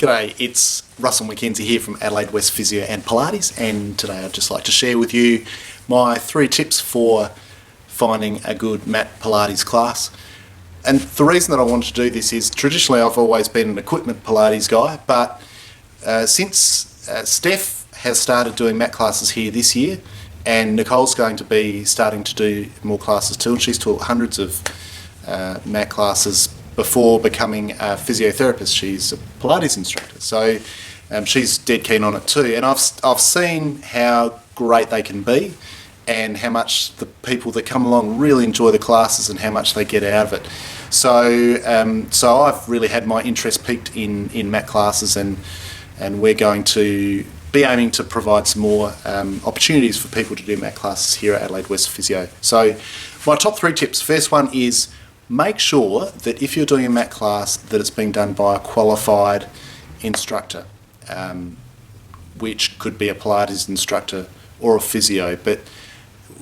G'day, it's Russell Mackenzie here from Adelaide West Physio and Pilates, and today I'd just like to share with you my 3 tips for finding a good mat Pilates class. And the reason that I wanted to do this is traditionally I've always been an equipment Pilates guy, but since Steph has started doing mat classes here this year, and Nicole's going to be starting to do more classes too, and she's taught hundreds of mat classes before becoming a physiotherapist. She's a Pilates instructor, so she's dead keen on it too. And I've seen how great they can be, and how much the people that come along really enjoy the classes and how much they get out of it. So I've really had my interest piqued in mat classes, and we're going to be aiming to provide some more opportunities for people to do mat classes here at Adelaide West Physio. So my top 3 tips. First one is make sure that if you're doing a mat class that it's being done by a qualified instructor, which could be a Pilates instructor or a physio. But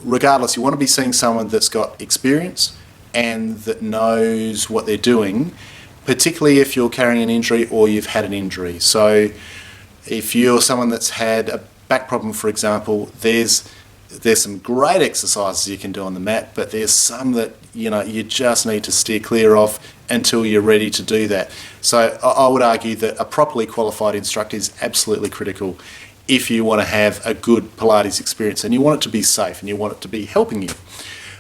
regardless, you want to be seeing someone that's got experience and that knows what they're doing, particularly if you're carrying an injury or you've had an injury. So if you're someone that's had a back problem, for example, there's some great exercises you can do on the mat, but there's some that you just need to steer clear of until you're ready to do that. So I would argue that a properly qualified instructor is absolutely critical if you want to have a good Pilates experience and you want it to be safe and you want it to be helping you.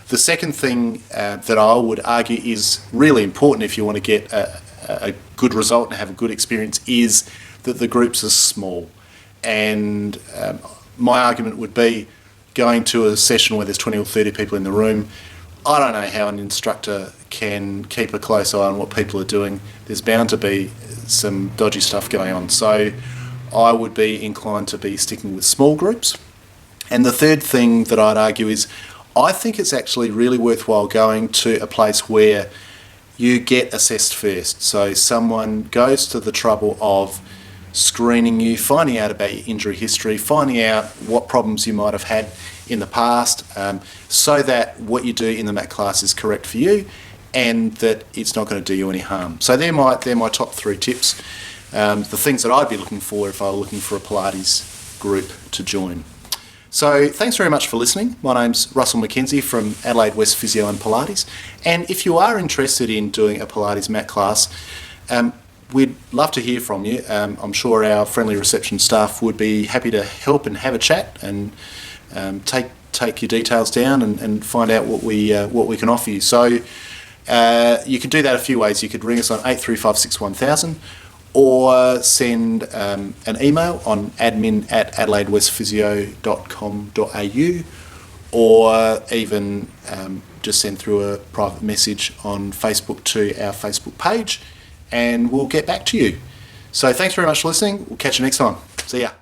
The second thing that I would argue is really important if you want to get a good result and have a good experience is that the groups are small. And my argument would be, going to a session where there's 20 or 30 people in the room, I don't know how an instructor can keep a close eye on what people are doing. There's bound to be some dodgy stuff going on. So I would be inclined to be sticking with small groups. And the third thing that I'd argue is, I think it's actually really worthwhile going to a place where you get assessed first. So someone goes to the trouble of screening you, finding out about your injury history, finding out what problems you might have had in the past, so that what you do in the mat class is correct for you and that it's not going to do you any harm. So they're my top 3 tips, the things that I'd be looking for if I were looking for a Pilates group to join. So thanks very much for listening. My name's Russell Mackenzie from Adelaide West Physio and Pilates, and if you are interested in doing a Pilates mat class, we'd love to hear from you. I'm sure our friendly reception staff would be happy to help and have a chat and take your details down and find out what we can offer you. So you can do that a few ways. You could ring us on 83561000 or send an email on admin@adelaidewestphysio.com.au, or even just send through a private message on Facebook to our Facebook page, and we'll get back to you. So thanks very much for listening. We'll catch you next time. See ya.